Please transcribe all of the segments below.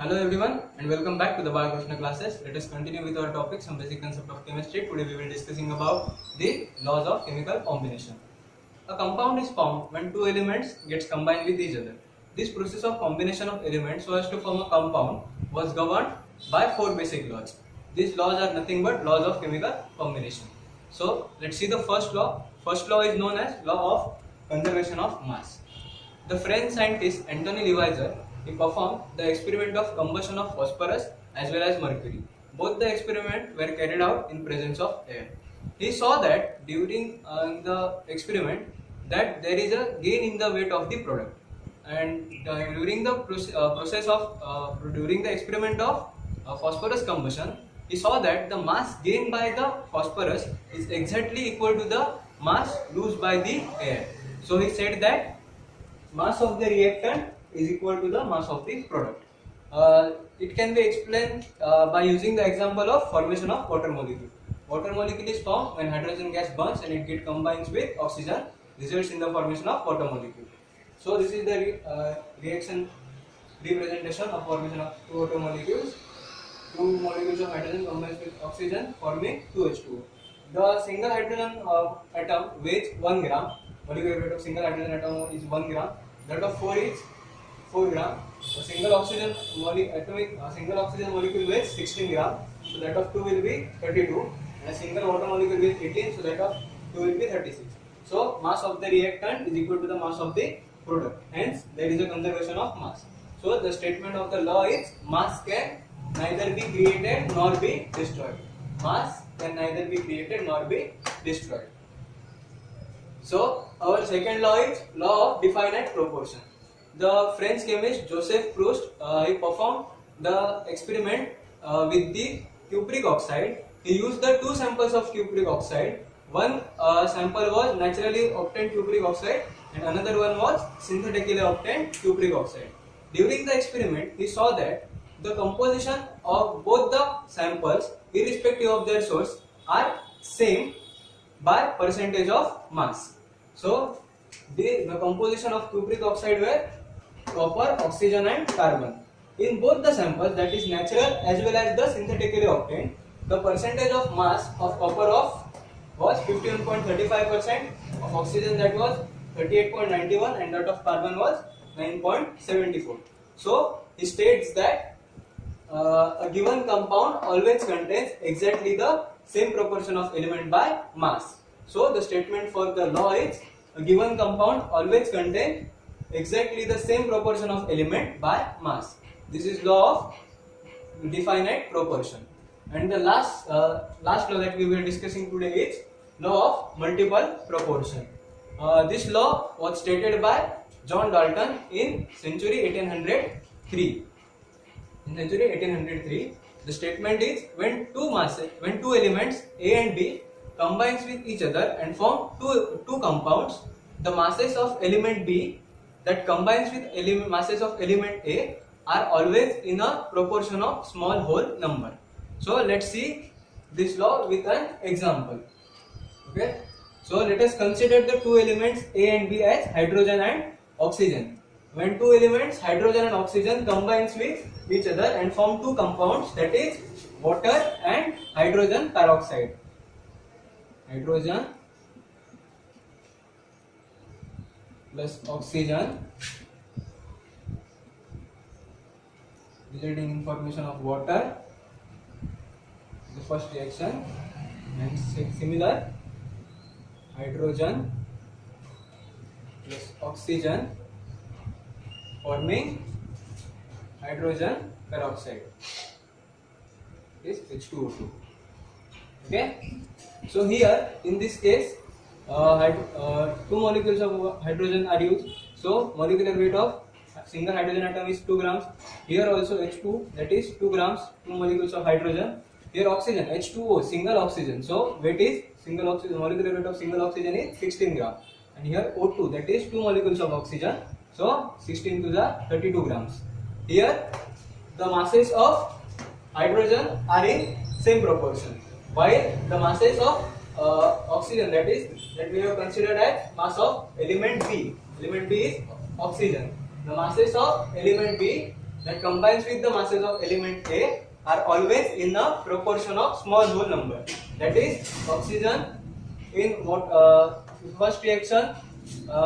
Hello everyone and welcome back to the Balakrishna classes. Let us continue with our topic, some basic concept of chemistry. Today we will be discussing about the laws of chemical combination. A compound is formed when two elements gets combined with each other. This process of combination of elements so as to form a compound was governed by four basic laws. These laws are nothing but laws of chemical combination. So let's see the first law. First law is known as law of conservation of mass. The French scientist Antoine Lavoisier he performed the experiment of combustion of phosphorus as well as mercury. Both the experiments were carried out in presence of air. He saw that during the experiment that there is a gain in the weight of the product, and during the process of during the experiment of phosphorus combustion, he saw that the mass gained by the phosphorus is exactly equal to the mass lost by the air. So he said that mass of the reactant is equal to the mass of the product. It can be explained by using the example of formation of water molecule. Water molecule is formed when hydrogen gas burns and it gets combines with oxygen, results in the formation of water molecule. So this is the reaction representation of formation of two water molecules. Two molecules of hydrogen combines with oxygen forming 2H2O. The single hydrogen atom weighs 1 gram. Molecular weight of single hydrogen atom is 1 gram. That of 4 is 4 gram. A single oxygen molecule weighs 16 gram. So that of 2 will be 32. And a single water molecule weighs 18. So that of 2 will be 36. So mass of the reactant is equal to the mass of the product. Hence there is a conservation of mass. So the statement of the law is mass can neither be created nor be destroyed. Mass can neither be created nor be destroyed. So our second law is law of definite proportion. The French chemist Joseph Proust he performed the experiment with the cupric oxide. He used the two samples of cupric oxide. One sample was naturally obtained cupric oxide and another one was synthetically obtained cupric oxide. During the experiment, he saw that the composition of both the samples, irrespective of their source, are same by percentage of mass. So the composition of cupric oxide were copper, oxygen and carbon. In both the samples, that is natural as well as the synthetically obtained, the percentage of mass of copper was 51.35%, of oxygen that was 38.91 and that of carbon was 9.74. So he states that a given compound always contains exactly the same proportion of element by mass. So the statement for the law is a given compound always contains exactly the same proportion of element by mass. This is law of definite proportion. And the last law that we were discussing today is law of multiple proportion. This law was stated by John Dalton in century 1803. In century 1803, the statement is when two elements A and B combines with each other and form two compounds, the masses of element B that combines with masses of element A are always in a proportion of small whole number. So let's see this law with an example. Okay. So let us consider the two elements A and B as hydrogen and oxygen. When two elements hydrogen and oxygen combines with each other and form two compounds, that is water and hydrogen peroxide. Hydrogen plus oxygen resulting in formation of water, the first reaction, and similar hydrogen plus oxygen forming hydrogen peroxide is H2O2. Okay. So here in this case two molecules of hydrogen are used. So molecular weight of single hydrogen atom is 2 grams. Here also H2, that is 2 grams, 2 molecules of hydrogen. Here oxygen H2O, single oxygen. So weight is single oxygen, molecular weight of single oxygen is 16 grams. And here O2, that is 2 molecules of oxygen. So 16 to the 32 grams. Here the masses of hydrogen are in same proportion, while the masses of oxygen, that we have considered as mass of element B. Element B is oxygen. The masses of element B that combines with the masses of element A are always in a proportion of small whole number. That is, oxygen in first reaction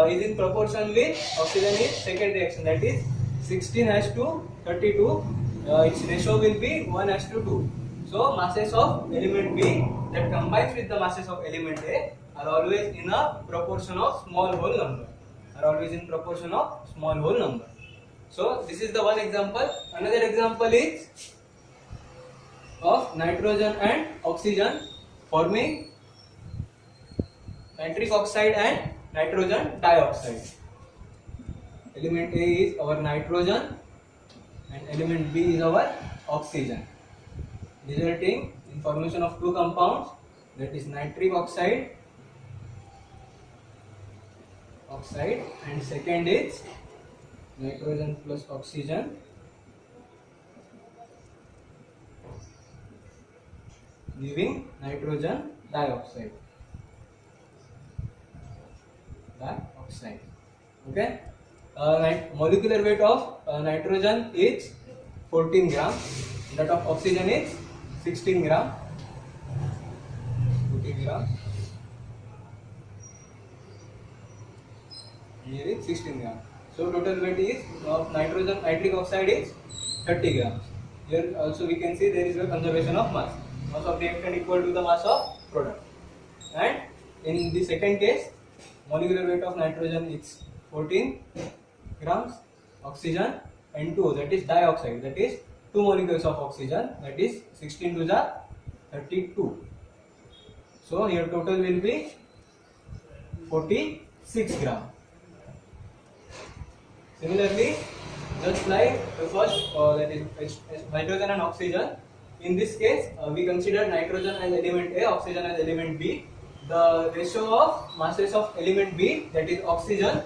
is in proportion with oxygen in second reaction. That is 16:32. Its ratio will be 1:2. So masses of element B that combines with the masses of element A are always in a proportion of small whole number. So this is the one example. Another example is of nitrogen and oxygen forming nitric oxide and nitrogen dioxide. Element A is our nitrogen and element B is our oxygen, resulting in formation of two compounds, that is nitric oxide and second is nitrogen plus oxygen giving nitrogen dioxide. Okay. Molecular weight of nitrogen is 14 gram. That of oxygen is 16 gram. 14 gram. Here is 16 gram. So total weight is of nitric oxide is 30 grams. Here also we can see there is a conservation of mass. Mass of reactant equal to the mass of product. And in the second case, molecular weight of nitrogen is 14 grams, oxygen N2, that is dioxide, that is 2 molecules of oxygen, that is 16 to the 32. So here total will be 46 gram. Similarly, just like the first, that is nitrogen and oxygen, in this case we consider nitrogen as element A, oxygen as element B. The ratio of masses of element B, that is oxygen,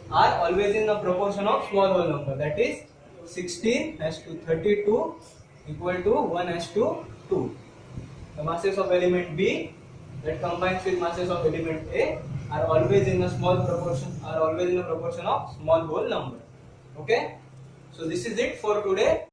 are always in the proportion of small whole number, that is 16:32 equal to 1:2. The masses of element B that combines with masses of element A are always in a proportion of small whole number. Okay, so this is it for today.